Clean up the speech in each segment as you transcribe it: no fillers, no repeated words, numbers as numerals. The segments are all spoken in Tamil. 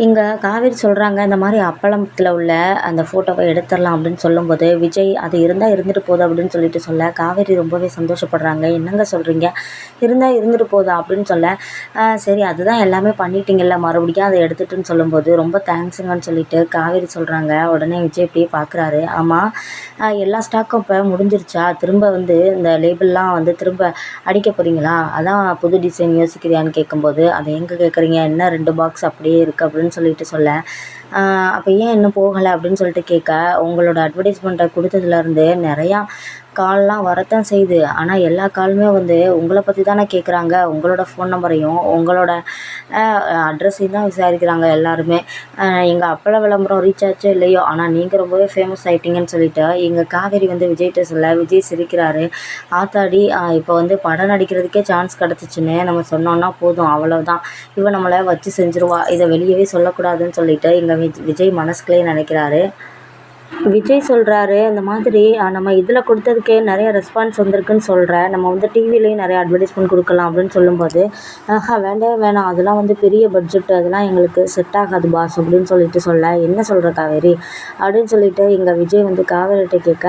இங்க காவேரி சொல்றாங்க, இந்த மாரி அப்பளத்துல உள்ள அந்த ஃபோட்டோவ எடுத்துறலாம் அப்படின்னு சொல்லும்போது, விஜய் அது இருந்தா இருந்துட்டு போது அப்படின்னு சொல்லிட்டு சொல்ல, காவேரி ரொம்பவே சந்தோஷப்படுறாங்க. "என்னங்க சொல்றீங்க? இருந்தா இருந்துட்டு போதா?" அப்படின்னு சொல்ல, சரி அதுதான் எல்லாமே பண்ணிட்டீங்கல்ல, மறுபடியும் அத எடுத்துட்டுன்னு சொல்லும்போது, ரொம்ப தேங்க்ஸுங்கன்னு சொல்லிட்டு காவேரி சொல்றாங்க. உடனே விஜய் இப்படியே பார்க்குறாரு. ஆமா, எல்லா ஸ்டாக்கும் இப்ப முடிஞ்சிருச்சா? திரும்ப வந்து இந்த லேபிள்லாம் வந்து திரும்ப அடிக்க போறீங்களா? அதான் புது டிசைன் யோசிக்கிறியான்னு கேட்கும்போது, "அத எங்க கேட்குறீங்க? இன்னும் 2 பாக்ஸ் அப்படியே இருக்கு." அப்படின்னு சொல்லிட்டு சொல்ல, அப்போ ஏன் இன்னும் போகல அப்படின்னு சொல்லிட்டு கேட்க, உங்களோட அட்வர்டைஸ்மெண்ட்ட குடுத்ததுலேருந்து நெறையா கால்லாம் வரத்தான் செய்யுது. ஆனா எல்லா காலுமே வந்து உங்கள பத்தி தானே கேட்குறாங்க. உங்களோட ஃபோன் நம்பரையும், உங்களோட அ அட்ரஸையும் தான் விசாரிக்கிறாங்க எல்லாருமே. எங்க அப்பள விளம்பரம் ரீச் ஆச்சோ இல்லையோ, ஆனா நீங்க ரொம்பவே ஃபேமஸ் ஆயிட்டீங்கன்னு சொல்லிட்டு, எங்க காவேரி வந்து விஜய்ட்ட சொல்ல, விஜய் சிரிக்கிறாரு. ஆத்தாடி! இப்போ வந்து படம் நடிக்கிறதுக்கே சான்ஸ் கிடச்சிச்சுன்னு நம்ம சொன்னோம்னா போதும், அவ்வளோதான். இவ நம்மள வச்சு செஞ்சுருவா. இத வெளியவே சொல்லக்கூடாதுன்னு சொல்லிட்டு எங்க விஜய் மனசுக்குள்ளேயே நெனைக்கிறாரு. விஜய் சொல்றாரு, இந்த மாதிரி நம்ம இதில கொடுத்ததுக்கே நெறைய ரெஸ்பான்ஸ் வந்திருக்குன்னு சொல்ற. நம்ம வந்து டிவிலயும் நெறைய அட்வர்டைஸ்மென்ட் குடுக்கலாம் அப்படின்னு சொல்லும்போது, வேண்டவே வேணாம். அதெல்லாம் வந்து பெரிய பட்ஜெட். அதெல்லாம் எங்களுக்கு செட் ஆகாது பாஸ் அப்படின்னு சொல்லிட்டு சொல்ல, என்ன சொல்ற காவேரி? அப்படின்னு சொல்லிட்டு எங்க விஜய் வந்து காவேரிட்ட கேட்க,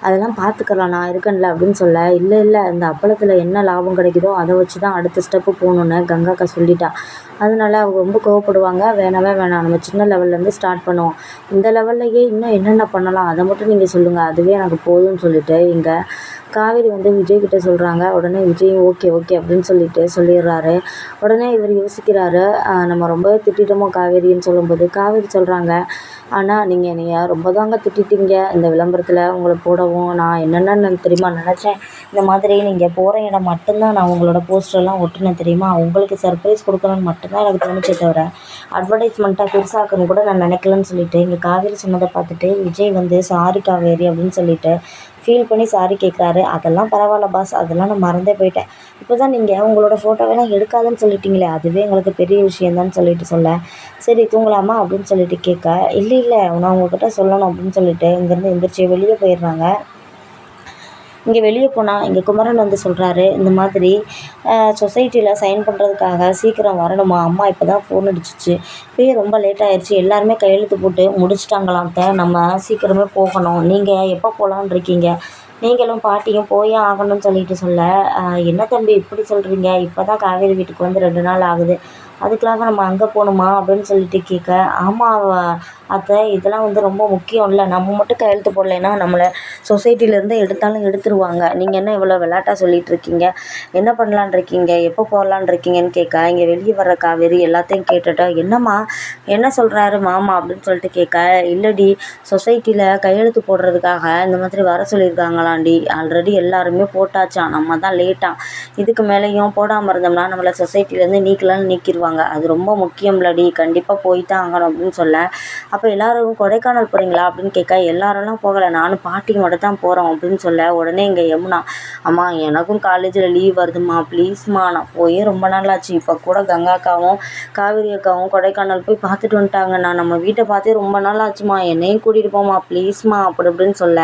அதெல்லாம் பார்த்துக்கலாம் நான் இருக்கேன்ல அப்படின்னு சொல்ல, இல்ல இல்ல இந்த அப்பளத்தில என்ன லாபம் கிடைக்குதோ அத வச்சு தான் அடுத்த ஸ்டெப்பு போணும்னு கங்கா அக்கா சொல்லிட்டா. அதனால அவங்க ரொம்ப கோவப்படுவாங்க. வேணவே வேணாம். நம்ம சின்ன லெவல்லேருந்து ஸ்டார்ட் பண்ணுவோம். இந்த லெவல்லயே இன்னும் என்னென்ன பண்ணலாம்? அத மட்டும் நீங்க சொல்லுங்க. அதுவே எனக்கு போதும்னு சொல்லிட்டு இங்க காவேரி வந்து விஜய் கிட்ட சொல்றாங்க. உடனே விஜயும் ஓகே, ஓகே அப்படின்னு சொல்லிட்டு சொல்லிடுறாரு. உடனே இவர் யோசிக்கிறாரு, நம்ம ரொம்பவே திட்டிட்டோமோ காவேரின்னு சொல்லும்போது, காவேரி சொல்றாங்க, ஆனா நீங்க என்னைய ரொம்ப தாங்க திட்டிட்டீங்க. இந்த விளம்பரத்துல உங்கள போடவும் நான் என்னென்ன தெரியுமா நெனச்சேன்? இந்த மாதிரி நீங்க போற இடம் மட்டும் தான் நான் உங்களோட போஸ்டர்லாம் ஒட்டுனேன் தெரியுமா? உங்களுக்கு சர்ப்ரைஸ் குடுக்கணும்னு மட்டும் தான் எனக்கு தோணுச்சே தவிர, அட்வர்டைஸ்மெண்ட்டா பெருசாக்கணும்னு கூட நான் நெனைக்கலன்னு சொல்லிட்டு, இங்க காவேரி சொன்னத பார்த்துட்டு விஜய் வந்து சாரி காவேரி அப்படின்னு சொல்லிட்டு ஃபீல் பண்ணி சாரி கேட்குறாரு. அதெல்லாம் பரவால்ல பாஸ். அதெல்லாம் நான் மறந்தே போயிட்டேன். இப்ப தான் நீங்க உங்களோட ஃபோட்டோவெல்லாம் எடுக்காதன்னு சொல்லிட்டீங்களே, அதுவே எங்களுக்கு பெரிய விஷயம் தான்னு சொல்லிட்டு சொல்ல, சரி தூங்கலாமா அப்படின்னு சொல்லிட்டு கேட்க, இல்ல இல்ல நான் உங்ககிட்ட சொல்லணும் அப்படின்னு சொல்லிட்டு இங்கேருந்து எந்திரிச்சு வெளிய போயிடுறாங்க. இங்க வெளிய போனா இங்க குமரன் வந்து சொல்றாரு, இந்த மாதிரி சொசைட்டில சைன் பண்ணுறதுக்காக சீக்கிரம் வரணுமா, அம்மா இப்போ தான் ஃபோன் அடிச்சுச்சு. இப்பயே ரொம்ப லேட் ஆயிருச்சு. எல்லாருமே கையெழுத்து போட்டு முடிச்சுட்டாங்களாம் அத்த. நம்ம சீக்கிரமே போகணும். நீங்க எப்போ போலான்னு இருக்கீங்க? நீங்களும் பாட்டியும் போயே ஆகணும்னு சொல்லிட்டு சொல்ல, என்ன தம்பி இப்படி சொல்றீங்க? இப்போ தான் காவேரி வீட்டுக்கு வந்து 2 நாள் ஆகுது. அதுக்காக நம்ம அங்க போணுமா? அப்படின்னு சொல்லிட்டு கேட்க, ஆமா அத்தை இதெல்லாம் வந்து ரொம்ப முக்கியம்ல. நம்ம மட்டும் கையெழுத்து போடலைன்னா நம்மள சொசைட்டிலேருந்து எடுத்தாலும் எடுத்துருவாங்க. நீங்க என்ன இவ்வளோ விளையாட்டா சொல்லிட்டு இருக்கீங்க? என்ன பண்ணலான்னு இருக்கீங்க? எப்போ போகலான்னு இருக்கீங்கன்னு கேட்க, இங்கே வெளியே வர்ற காவேரி எல்லாத்தையும் கேட்டுட்டு, என்னம்மா என்ன சொல்கிறாரு மாமா அப்படின்னு சொல்லிட்டு கேட்க, இல்லடி சொசைட்டியில் கையெழுத்து போடுறதுக்காக இந்த மாதிரி வர சொல்லியிருக்காங்களாண்டி. ஆல்ரெடி எல்லாருமே போட்டாச்சாம். நம்ம தான் லேட்டாக இதுக்கு மேலேயும் போடாமல் இருந்தோம்னா நம்மளை சொசைட்டிலேருந்து நீக்கலான்னு நீக்கிடுவாங்க. அது ரொம்ப முக்கியம்லடி. கண்டிப்பாக போய் தான் ஆகணும் அப்படின்னு சொல்ல, அப்போ எல்லாரும் கொடைக்கானல் போகிறீங்களா அப்படின்னு கேட்க, எல்லாரெல்லாம் போகலை நானும் பாட்டியும் மட்டும் தான் போகிறோம் அப்படின்னு சொல்ல, உடனே இங்கே யமுனா, அம்மா எனக்கும் காலேஜில் லீவ் வருதும்மா ப்ளீஸ்மா நான் போயே ரொம்ப நாள் ஆச்சு. இப்போ கூட கங்கா அக்காவும் காவேரி அக்காவும் கொடைக்கானல் போய் பார்த்துட்டு வந்துட்டாங்க. நான் நம்ம வீட்டை பார்த்தே ரொம்ப நாள் ஆச்சுமா, என்னையும் கூட்டிகிட்டு போம்மா ப்ளீஸ்மா அப்படி இப்படின்னு சொல்ல,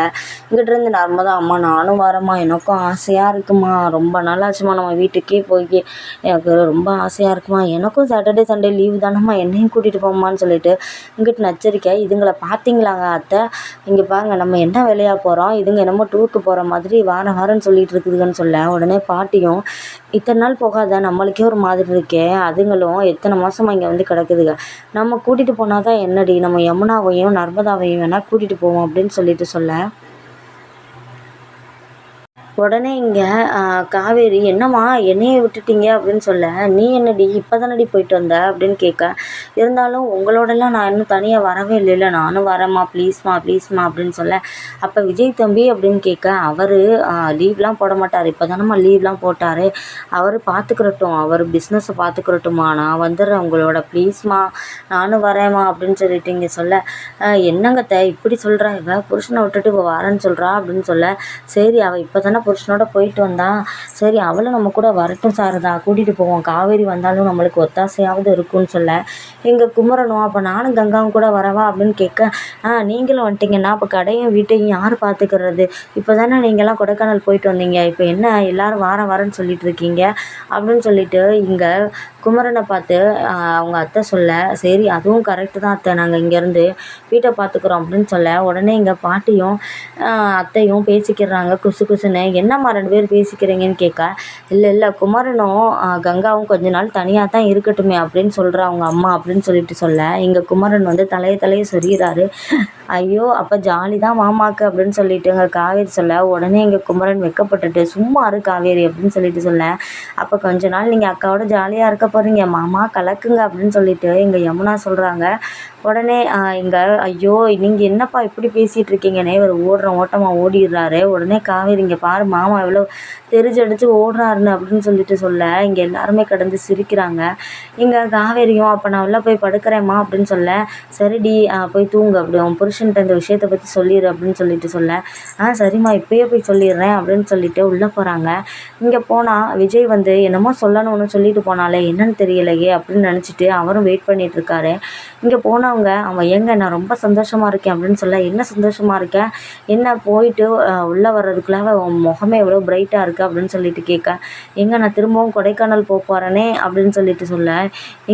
இங்கிட்டிருந்து நர்மதா, அம்மா நானும் வரேம்மா எனக்கும் ஆசையாக இருக்குமா, ரொம்ப நாள் ஆச்சுமா நம்ம வீட்டுக்கே போய், எனக்கு ரொம்ப ஆசையாக இருக்குமா, எனக்கும் சாட்டர்டே சண்டே லீவு தானம்மா என்னையும் கூட்டிகிட்டு போம்மான்னு சொல்லிட்டு இங்கிட்டு நச்சரிக்கை. இதுங்களை பார்த்தீங்களாங்க அத்தை, இங்கே பாருங்க நம்ம என்ன வேலையாக போகிறோம், இதுங்க என்னமோ டூருக்கு போகிற மாதிரி வாரம் வாரம்னு சொல்லிட்டு இருக்குதுங்கன்னு சொல்ல, உடனே பாட்டியும் இத்தனை நாள் போகாத நம்மளுக்கே ஒரு மாதிரி இருக்கே, அதுங்களும் எத்தனை மாதமாக இங்கே வந்து கிடக்குதுங்க, நம்ம கூட்டிகிட்டு போனால் தான் என்னடி, நம்ம யமுனாவையும் நர்மதாவையும் வேணால் கூட்டிகிட்டு போவோம் அப்படின்னு சொல்லிட்டு சொல்ல, உடனே இங்க காவேரி, "என்னம்மா என்னைய விட்டுட்டீங்க?" அப்படின்னு சொல்ல, "நீ என்னடி இப்போ தானடி போயிட்டு வந்த?" அப்படின்னு கேட்க, "இருந்தாலும் உங்களோடலாம் நான் இன்னும் தனியா வரவே இல்லைல்ல. நானும் வரேம்மா ப்ளீஸ்மா ப்ளீஸ்மா" அப்படின்னு சொல்ல, அப்போ விஜய் தம்பி அப்படின்னு கேட்க, அவரு லீவ்லாம் போட மாட்டாரு. இப்போ தானம்மா லீவ்லாம் போட்டாரு. அவரு பார்த்துக்கிறட்டும். அவர் பிஸ்னஸை பார்த்துக்கிறட்டும்மா. நான் வந்துடுறேன் உங்களோட ப்ளீஸ்மா நானும் வரேம்மா அப்படின்னு சொல்லிட்டு இங்கே சொல்ல, என்னங்க அத்தை இப்படி சொல்றா இவ? புருஷனை விட்டுட்டு இவ வரேன்னு சொல்றா அப்படின்னு சொல்ல, சரி அவள் இப்போ தானே புருஷனோட போயிட்டு வந்தா, சரி அவளும் நம்ம கூட வரட்டும் சாரதா, கூட்டிகிட்டு போவோம். காவேரி வந்தாலும் நம்மளுக்கு ஒத்தாசையாவது இருக்கும்னு சொல்ல, எங்க குமரனும் அப்போ நானும் கங்காவும் கூட வரவா அப்படின்னு கேட்க, நீங்களும் வந்துட்டீங்கன்னா அப்போ கடையும் வீட்டையும் யார் பார்த்துக்கிறது? இப்போ தானே நீங்கள்லாம் கொடைக்கானல் போயிட்டு வந்தீங்க. இப்போ என்ன எல்லாரும் வாரம் வாரம்னு சொல்லிட்டு இருக்கீங்க அப்படின்னு சொல்லிட்டு இங்கே குமரனை பார்த்து அவங்க அத்தை சொல்ல, சரி அதுவும் கரெக்டு தான் அத்தை, நாங்கள் இங்கேருந்து வீட்டை பார்த்துக்குறோம் அப்படின்னு சொல்ல, உடனே எங்கள் பாட்டியும் அத்தையும் பேசிக்கிறாங்க குசு குசுன்னு. என்னம்மா 2 பேரும் பேசிக்கிறீங்கன்னு கேட்க, இல்லை இல்லை குமரனும் கங்காவும் கொஞ்ச நாள் தனியாக தான் இருக்கட்டுமே அப்படின்னு சொல்கிறா அவங்க அம்மா அப்படின்னு சொல்லிட்டு சொல்ல, இங்கே குமரன் வந்து தலையை சொரியிறாரு. ஐயோ! அப்போ ஜாலி தான் மாமாக்கு அப்படின்னு சொல்லிட்டு எங்க காவேரி சொல்ல, உடனே எங்க குமரன் வெட்கப்பட்டுட்டு, சும்மா இரு காவேரி அப்படின்னு சொல்லிட்டு சொல்ல, அப்போ கொஞ்ச நாள் நீங்கள் அக்காவோட ஜாலியாக இருக்க போகிறீங்க மாமா கலக்குங்க அப்படின்னு சொல்லிட்டு எங்க யமுனா சொல்கிறாங்க. உடனே இங்கே ஐயோ நீங்கள் என்னப்பா இப்படி பேசிகிட்டு இருக்கீங்கன்னே இவர் ஓட்டமாக ஓடிடுறாரு. உடனே காவேரி இங்கே பாரு மாமா எவ்வளோ தெரிஞ்சடிச்சு ஓடுறாருன்னு அப்படின்னு சொல்லிட்டு சொல்ல, இங்கே எல்லாருமே கடந்து சிரிக்கிறாங்க. இங்கே காவேரியும் அப்போ நான் உள்ள போய் படுக்கிறேம்மா அப்படின்னு சொல்ல, சரிடி போய் தூங்கு அப்படி உன் புருஷன்ட்ட இந்த விஷயத்தை பற்றி சொல்லிடு அப்படின்னு சொல்லிட்டு சொல்ல, சரிம்மா இப்பயே போய் சொல்லிடுறேன் அப்படின்னு சொல்லிட்டு உள்ளே போகிறாங்க. இங்கே போனால் விஜய் வந்து என்னமோ சொல்லணும்னு சொல்லிட்டு போனாலே என்னன்னு தெரியலையே அப்படின்னு நினச்சிட்டு அவரும் வெயிட் பண்ணிட்டு இருக்காரு. இங்கே போனவங்க அவன் ஏங்க நான் ரொம்ப சந்தோஷமாக இருக்கேன் அப்படின்னு சொல்ல, என்ன சந்தோஷமாக இருக்கேன், என்ன போயிட்டு உள்ளே வர்றதுக்குள்ளாக உன் முகமே எவ்வளோ பிரைட்டாக இருக்குது அப்படின்னு சொல்லிட்டு கேட்க, எங்கே நான் திரும்பவும் கொடைக்கானல் போகிறேனே அப்படின்னு சொல்லிட்டு சொல்ல,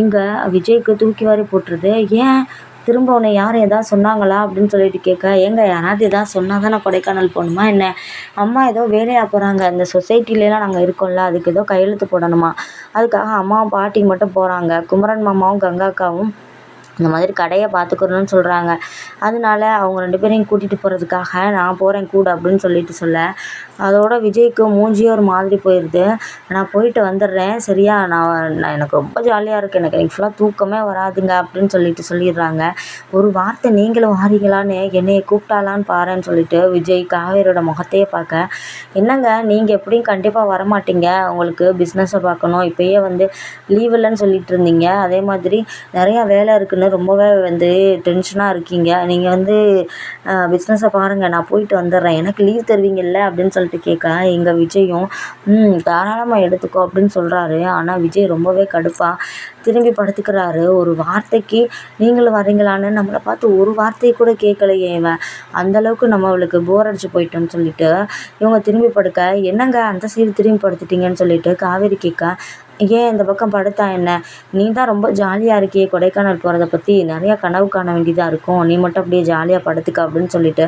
இங்கே விஜய்க்கு தூக்கி வாரி போட்டுருது. ஏன் திரும்ப உன்னை யாரும் எதாவது சொன்னாங்களா அப்படின்னு சொல்லிட்டு கேட்க, ஏங்க யாராவது எதாவது சொன்னால் தான் நான் கொடைக்கானல் போகணுமா என்ன, அம்மா ஏதோ வேலையாக போகிறாங்க, இந்த சொசைட்டிலலாம் நாங்கள் இருக்கோம்ல அதுக்கு ஏதோ கையெழுத்து போடணுமா, அதுக்காக அம்மாவும் பாட்டியும் மட்டும் போகிறாங்க, குமரன் மாமாவும் கங்காக்காவும் இந்த மாதிரி கடையை பார்த்துக்கணுன்னு சொல்கிறாங்க, அதனால அவங்க 2 பேரையும் கூட்டிகிட்டு போகிறதுக்காக நான் போகிறேன் கூட அப்படின்னு சொல்லிட்டு சொல்ல, அதோட விஜய்க்கு மூஞ்சியே ஒரு மாதிரி போயிடுது. நான் போயிட்டு வந்துடுறேன் சரியா, நான் எனக்கு ரொம்ப ஜாலியாக இருக்குது, எனக்கு இன்னைக்கு ஃபுல்லாக தூக்கமே வராதுங்க அப்படின்னு சொல்லிட்டு சொல்லிடுறாங்க. ஒரு வார்த்தை நீங்களும் வாரீங்களான்னு என்னையை கூப்பிட்டாலான்னு பாருன்னு சொல்லிட்டு விஜய் காவேரியோட முகத்தையே பார்க்க, என்னங்க நீங்கள் எப்படியும் கண்டிப்பாக வரமாட்டீங்க, உங்களுக்கு பிஸ்னஸை பார்க்கணும், இப்போயே வந்து லீவ் இல்லைன்னு சொல்லிட்டு இருந்தீங்க, அதே மாதிரி நிறையா வேலை இருக்குன்னு ரொம்பவே வந்து டென்ஷனாக இருக்கீங்க, நீங்கள் வந்து பிஸ்னஸை பாருங்கள் நான் போயிட்டு வந்துடுறேன், எனக்கு லீவ் தருவீங்கள்ல அப்படின்னு சொல்லிட்டு கேட்க, எங்கள் விஜயும் தாராளமாக எடுத்துக்கோ அப்படின்னு சொல்கிறாரு. ஆனால் விஜய் ரொம்பவே கடுப்பாக திரும்பி படுத்துக்கிறாரு. ஒரு வார்த்தைக்கு நீங்களும் வரீங்களான்னு நம்மளை பார்த்து ஒரு வார்த்தையை கூட கேட்கலையே இவன், அந்தளவுக்கு நம்ம அவளுக்கு போர் அடிச்சு போயிட்டோம்னு சொல்லிட்டு இவங்க திரும்பி படுக்க, என்னங்க அந்த சைடு திரும்பி படுத்துட்டீங்கன்னு சொல்லிட்டு காவேரி கேட்க, ஏன் இந்த பக்கம் படுத்தா என்ன, நீ தான் ரொம்ப ஜாலியாக இருக்கியே கொடைக்கானல் போகிறத பற்றி, நிறையா கனவு காண வேண்டியதாக இருக்கும், நீ மட்டும் அப்படியே ஜாலியாக படுத்துக்க அப்படின்னு சொல்லிட்டு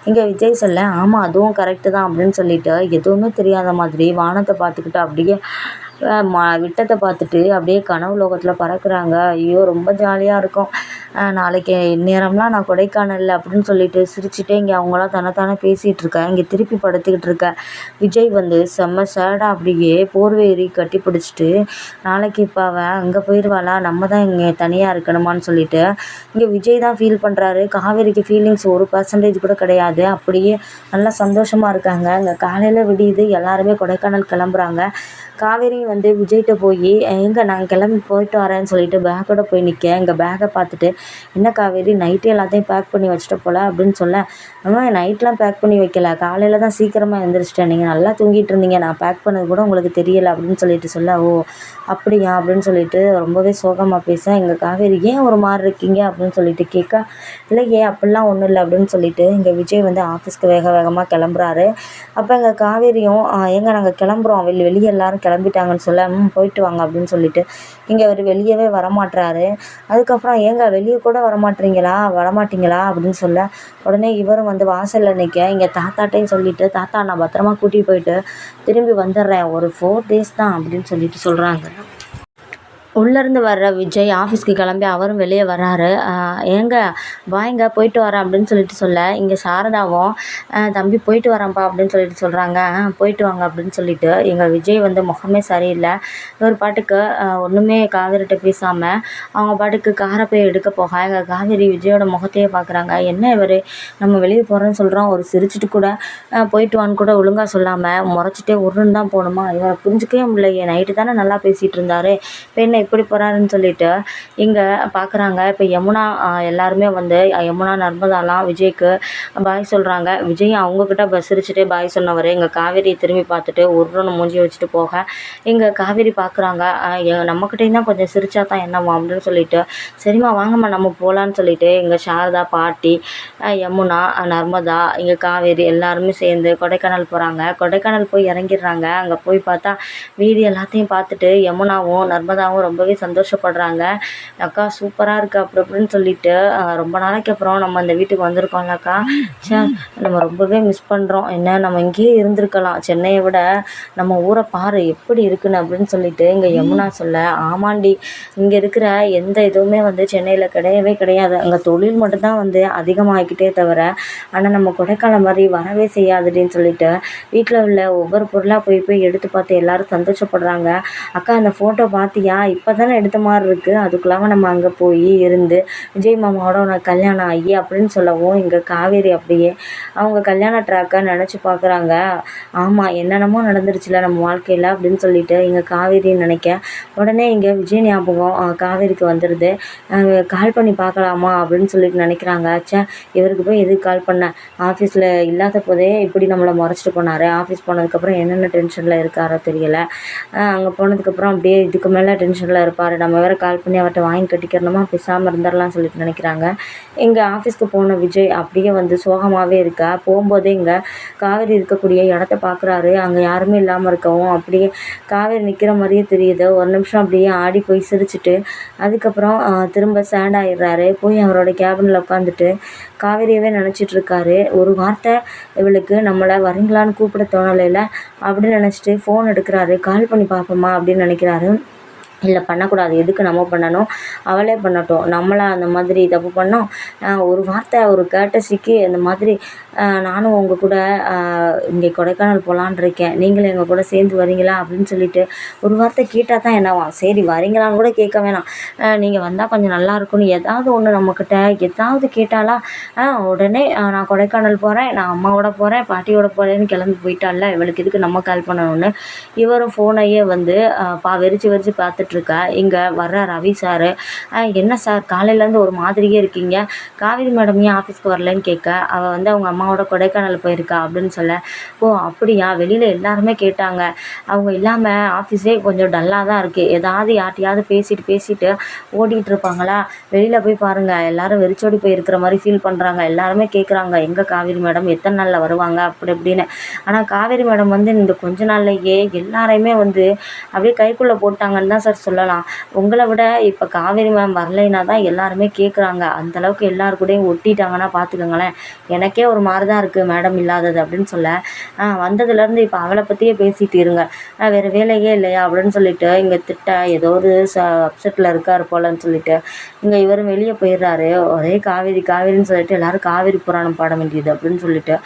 இங்கே விஜய் சொல்ல, ஆமாம் அதுவும் கரெக்டு தான் அப்படின்னு சொல்லிட்டு எதுவுமே தெரியாத மாதிரி வானத்தை பார்த்துக்கிட்டு அப்படியே விட்டத்தை பார்த்துட்டு அப்படியே கனவு லோகத்தில் பறக்கிறாங்க. ஐயோ ரொம்ப ஜாலியாக இருக்கும், நாளைக்கு இந்நேரம்லாம் நான் கொடைக்கானலில் அப்படின்னு சொல்லிட்டு சிரிச்சுட்டே இங்கே அவங்களாம் தன்னைத்தானே பேசிகிட்டு இருக்கேன். இங்கே திருப்பி படுத்துக்கிட்டு இருக்க விஜய் வந்து செம்ம சேடாக அப்படியே போர்வேரி கட்டி பிடிச்சிட்டு, நாளைக்கு இப்போ அவன் அங்கே போயிடுவாளா, நம்ம தான் இங்கே தனியாக இருக்கணுமான்னு சொல்லிட்டு இங்கே விஜய் தான் ஃபீல் பண்ணுறாரு. காவேரிக்கு ஃபீலிங்ஸ் 1% கூட கிடையாது, அப்படியே நல்லா சந்தோஷமாக இருக்காங்க. இங்கே காலையில் விடியுது, எல்லாருமே கொடைக்கானல் கிளம்புறாங்க. காவேரி வந்து விஜய்கிட்ட போய் எங்கே நான் கிளம்பி போயிட்டு வரேன்னு சொல்லிட்டு பேக்கோட போய் நிற்க, எங்கள் பேக்கை பார்த்துட்டு, என்ன காவேரி நைட்டு எல்லாத்தையும் பேக் பண்ணி வச்சுட்டு போல அப்படின்னு சொல்ல, நைட்லாம் பேக் பண்ணி வைக்கல, காலையில் தான் சீக்கிரமாக எழுந்திரிச்சிட்டேன், நீங்கள் நல்லா தூங்கிட்டு இருந்தீங்க, நான் பேக் பண்ணது கூட உங்களுக்கு தெரியலை அப்படின்னு சொல்லிட்டு சொல்ல, ஓ அப்படியா அப்படின்னு சொல்லிட்டு ரொம்பவே சோகமாக பேச, எங்கள் காவேரி ஏன் ஒரு மாதிரி இருக்கீங்க அப்படின்னு சொல்லிட்டு கேட்க, இல்லை ஏன் அப்படிலாம் ஒன்றும் இல்லை அப்படின்னு சொல்லிட்டு இங்கே விஜய் வந்து ஆஃபீஸ்க்கு வேகமாக கிளம்புறாரு. அப்போ எங்கள் காவேரியும் ஏங்க நாங்கள் கிளம்புறோம், வெளியே எல்லோரும் கிளம்பிட்டாங்கன்னு சொல்ல, போயிட்டு வாங்க அப்படின்னு சொல்லிட்டு இங்கே அவர் வெளியவே வரமாட்டுறாரு. அதுக்கப்புறம் ஏங்க வெளியே கூட வரமாட்டீங்களா அப்படின்னு சொல்ல, உடனே இவரும் வந்து வாசலில் நிற்க, இங்கே தாத்தாட்டையும் சொல்லிவிட்டு, தாத்தா நான் பத்திரமா கூட்டிகிட்டு போயிட்டு திரும்பி வந்துடுறேன், ஒரு 4 days தான் அப்படின்னு சொல்லிட்டு சொல்கிறாங்க. உள்ளேருந்து வர்ற விஜய் ஆஃபீஸ்க்கு கிளம்பி அவரும் வெளியே வர்றாரு. ஏங்க வாங்க போயிட்டு வரேன் அப்படின்னு சொல்லிட்டு சொல்ல, இங்கே சாரதாவும் தம்பி போயிட்டு வரேன்ப்பா அப்படின்னு சொல்லிட்டு சொல்கிறாங்க. போயிட்டு வாங்க அப்படின்னு சொல்லிட்டு எங்கள் விஜய் வந்து முகமே சரியில்லை. ஒரு பாட்டுக்கு ஒன்றுமே காவேரிட்ட பேசாமல் அவங்க பாட்டுக்கு காரை போய் எடுக்க போக, எங்கள் காவேரி விஜயோட முகத்தையே பார்க்குறாங்க. என்ன இவர் நம்ம வெளியே போகிறோன்னு சொல்கிறோம், ஒரு சிரிச்சிட்டு கூட போயிட்டு வான்னு கூட ஒழுங்காக சொல்லாமல் முறைச்சிட்டே உருன்னு தான் போகணுமா, இவரை புரிஞ்சிக்கவே முடியலையே, நைட்டு தானே நல்லா பேசிகிட்டு இருந்தார், இப்போ என்ன இப்படி போகிறாருன்னு சொல்லிட்டு இங்கே பார்க்குறாங்க. இப்போ யமுனா எல்லாருமே வந்து யமுனா நர்மதாலாம் விஜய்க்கு பாய் சொல்கிறாங்க. விஜய் அவங்கக்கிட்ட சிரிச்சுட்டே பாய் சொன்னவர் எங்கள் காவேரி திரும்பி பார்த்துட்டு உருன்னு மூஞ்சி வச்சுட்டு போக, எங்கள் காவேரி பார்க்குறாங்க. நம்மக்கிட்டையும் தான் கொஞ்சம் சிரிச்சா தான் என்னவா அப்படின்னு சொல்லிட்டு, சரிம்மா வாங்கம்மா நம்ம போகலான்னு சொல்லிட்டு எங்கள் சாரதா பாட்டி யமுனா நர்மதா இங்கே காவேரி எல்லாருமே சேர்ந்து கொடைக்கானல் போகிறாங்க. கொடைக்கானல் போய் இறங்கிடுறாங்க. அங்கே போய் பார்த்தா வீடு எல்லாத்தையும் பார்த்துட்டு யமுனாவும் நர்மதாவும் ரொம்பவே சந்தோஷப்படுறாங்க. "அக்கா சூப்பரா இருக்கு" அப்படி இப்படின்னு சொல்லிட்டு, ரொம்ப நாளைக்கு அப்புறம் நம்ம இந்த வீட்டுக்கு வந்திருக்கோம்லக்கா. ச்சே! நம்ம ரொம்பவே மிஸ் பண்ணுறோம். என்ன நம்ம இங்கேயே இருந்திருக்கலாம். சென்னைய விட நம்ம ஊர பாரு எப்படி இருக்குன்னு அப்படின்னு சொல்லிட்டு இங்க யமுனா சொல்ல, "ஆமாண்டி. இங்க இருக்கிற எந்த இதுவுமே வந்து சென்னையில கிடையவே கிடையாது. அங்க தொழில் மட்டும் தான் வந்து அதிகமாகிக்கிட்டே தவிர, ஆனா நம்ம கொடைக்கானல் மாரி வரவே செய்யாதுடின்னு" சொல்லிட்டு வீட்ல உள்ள ஒவ்வொரு பொருளா போய் போய் எடுத்து பார்த்து எல்லாரும் சந்தோஷப்படுறாங்க. "அக்கா அந்த ஃபோட்டோ பார்த்தியா? இப்ப தானே எடுத்த மாரி இருக்கு. அதுக்குள்ளாம நம்ம அங்க போய் இருந்து விஜய் மாமாவோட உனக்கு கல்யாணம் ஆகி" அப்படின்னு சொல்லவும், இங்க காவேரி அப்படியே அவங்க கல்யாண ட்ராக்க நெனச்சு பார்க்குறாங்க. ஆமா, என்னென்னமோ நடந்துருச்சுல நம்ம வாழ்க்கையில அப்படின்னு சொல்லிட்டு இங்க காவேரி நினைக்க, உடனே இங்க விஜய் ஞாபகம் காவேரிக்கு வந்துருது. கால் பண்ணி பார்க்கலாமா அப்படின்னு சொல்லிட்டு நினைக்கிறாங்க. ச்சே! இவருக்கு போய் எதுக்கு கால் பண்ணேன்? ஆஃபீஸில் இல்லாத போதே இப்படி நம்மளை முறைச்சிட்டு போனார். ஆஃபீஸ் போனதுக்கப்புறம் என்னென்ன டென்ஷனில் இருக்காரோ தெரியல. அங்கே போனதுக்கப்புறம் அப்படியே இதுக்கு மேலே டென்ஷனில் இருப்பார். நம்ம வேறு கால் பண்ணி அவர்கிட்ட வாங்கி கட்டிக்கிறணுமா, பேசாமல் இருந்துடலாம்னு சொல்லிட்டு நினைக்கிறாங்க. இங்கே ஆஃபீஸ்க்கு போன விஜய் அப்படியே வந்து சோகமாகவே இருக்கா. போகும்போதே இங்கே காவேரி இருக்கக்கூடிய இடத்த பார்க்குறாரு. அங்கே யாருமே இல்லாமல் இருக்கவும் அப்படியே காவேரி நிற்கிற மாதிரியே தெரியுது. ஒரு நிமிஷம் அப்படியே ஆடி போய் சிரிச்சுட்டு அதுக்கப்புறம் திரும்ப சேட் ஆயிடுறாரு. போய் அவரோட கேபினில் உட்காந்துட்டு காவேரியவே நினச்சிட்டு இருக்காரு. ஒரு வார்த்தை இவளுக்கு நம்மளை வரீங்களான்னு கூப்பிட தோணலைல அப்படின்னு நினச்சிட்டு ஃபோன் எடுக்கிறாரு. கால் பண்ணி பார்ப்போமா அப்படின்னு நினைக்கிறாரு. இல்லை பண்ணக்கூடாது. எதுக்கு நம்ம பண்ணணும்? அவளே பண்ணட்டும். நம்மளா அந்த மாதிரி தப்பு பண்ணோம்? ஒரு வார்த்தை ஒரு கேட்டசிக்கு இந்த மாதிரி நானும் உங்கள் கூட இங்கே கொடைக்கானல் போகலான்னு இருக்கேன். நீங்களும் எங்கள் கூட சேர்ந்து வரீங்களா அப்படின்னு சொல்லிட்டு ஒரு வார்த்தை கேட்டால் தான் என்னவாம். சரி வரீங்களான்னு கூட கேட்க வேணாம். நீங்கள் வந்தால் கொஞ்சம் நல்லா இருக்கும்னு ஏதாவது ஒன்று நம்மக்கிட்ட ஏதாவது கேட்டாலா? உடனே நான் கொடைக்கானல் போகிறேன், நான் அம்மாவோட போகிறேன், பாட்டியோட போகிறேன்னு கிளம்பி போயிட்டால. இவளுக்கு எதுக்கு நம்ம கால் பண்ணணும்னு இவரும் ஃபோனையே வந்து வெறிச்சு வெறிச்சு பார்த்துட்ருக்கா. இங்கே வர்ற ரவி சார், என்ன சார் காலையிலேருந்து ஒரு மாதிரியே இருக்கீங்க, காவேரி மேடம் ஏன் ஆஃபீஸ்க்கு வரலன்னு கேட்க, அவள் வந்து அவங்க அம்மாவோட கொடைக்கானல் போயிருக்கா அப்படின்னு சொல்ல, ஓ அப்படியா, வெளியில் எல்லாருமே கேட்டாங்க, அவங்க இல்லாமல் ஆஃபீஸே கொஞ்சம் டல்லாக தான் இருக்குது, ஏதாவது யார்ட்டையாவது பேசிட்டு ஓடிட்டு இருப்பாங்களா, வெளியில் போய் பாருங்கள், எல்லாரும் வெறிச்சோடி போய் இருக்கிற மாதிரி ஃபீல் பண்ணுறாங்க, எல்லாருமே கேட்குறாங்க எங்கே காவேரி மேடம் எத்தனை நாளில் வருவாங்க அப்படி இப்படின்னு. ஆனால் காவேரி மேடம் வந்து இந்த கொஞ்ச நாள்லையே எல்லாரையுமே வந்து அப்படியே கைக்குள்ளே போட்டாங்கன்னு தான் சார் சொல்லலாம். உங்களை விட இப்போ காவேரி மேம் வரலைன்னா தான் எல்லாருமே கேட்குறாங்க. அந்தளவுக்கு எல்லாரு கூடயும் ஒட்டிட்டாங்கன்னா பார்த்துக்கோங்களேன். எனக்கே ஒரு மாதிரி தான் இருக்குது மேடம் இல்லாதது அப்படின்னு சொல்ல, வந்ததுலேருந்து இப்போ அவளை பற்றியே பேசிகிட்டு இருங்க, வேறு வேலையே இல்லையா அப்படின்னு சொல்லிட்டு இங்கே திட்ட ஏதோ ஒரு அப்செட்டில் இருக்கார் போலன்னு சொல்லிட்டு இங்கே இவரும் வெளியே போயிடுறாரு. ஒரே காவேரி காவேரின்னு சொல்லிட்டு எல்லோரும் காவேரி புராணம் பாட வேண்டியது அப்படின்னு சொல்லிட்டு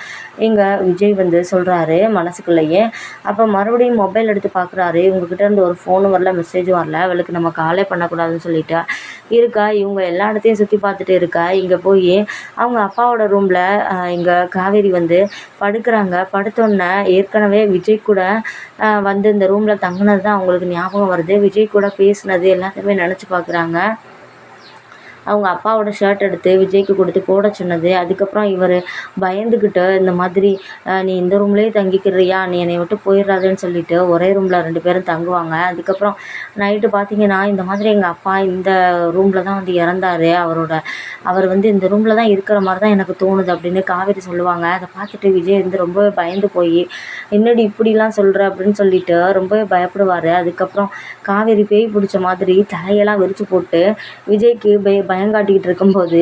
இங்கே விஜய் வந்து சொல்கிறாரு மனசுக்குள்ளேயே. அப்போ மறுபடியும் மொபைல் எடுத்து பார்க்குறாரு. இவங்ககிட்ட இருந்து ஒரு ஃபோனும் வரல, மெசேஜும் வரல. அவளுக்கு நம்ம காலே பண்ணக்கூடாதுன்னு சொல்லிட்டு இருக்கா. இவங்க எல்லா இடத்தையும் சுற்றி பார்த்துட்டு இருக்கா. இங்கே போய் அவங்க அப்பாவோட ரூமில் இங்கே காவேரி வந்து படுக்கிறாங்க. படுத்தோன்னே ஏற்கனவே விஜய் கூட வந்து இந்த ரூமில் தங்கினது தான் அவங்களுக்கு ஞாபகம் வருது. விஜய் கூட பேசினது எல்லாத்தையுமே நினச்சி பார்க்குறாங்க. அவங்க அப்பாவோட ஷர்ட் எடுத்து விஜய்க்கு கொடுத்து போட சொன்னது. அதுக்கப்புறம் இவர் பயந்துக்கிட்டு இந்த மாதிரி நீ இந்த ரூம்லேயே தங்கிக்கிறியா, நீ என்னை விட்டு போயிடாதேன்னு சொல்லிட்டு ஒரே ரூமில் 2 பேரும் தங்குவாங்க. அதுக்கப்புறம் நைட்டு பார்த்தீங்கன்னா இந்த மாதிரி எங்கள் அப்பா இந்த ரூமில் தான் வந்து இறந்தார், அவர் வந்து இந்த ரூமில் தான் இருக்கிற மாதிரி தான் எனக்கு தோணுது அப்படின்னு காவேரி சொல்லுவாங்க. அதை பார்த்துட்டு விஜய் வந்து ரொம்பவே பயந்து போய் என்னடி இப்படிலாம் சொல்கிற அப்படின்னு சொல்லிட்டு ரொம்பவே பயப்படுவார். அதுக்கப்புறம் காவேரி பேய் பிடிச்ச மாதிரி தலையெல்லாம் விரித்து போட்டு விஜய்க்கு பயங்காட்டிக்கிட்டு இருக்கும்போது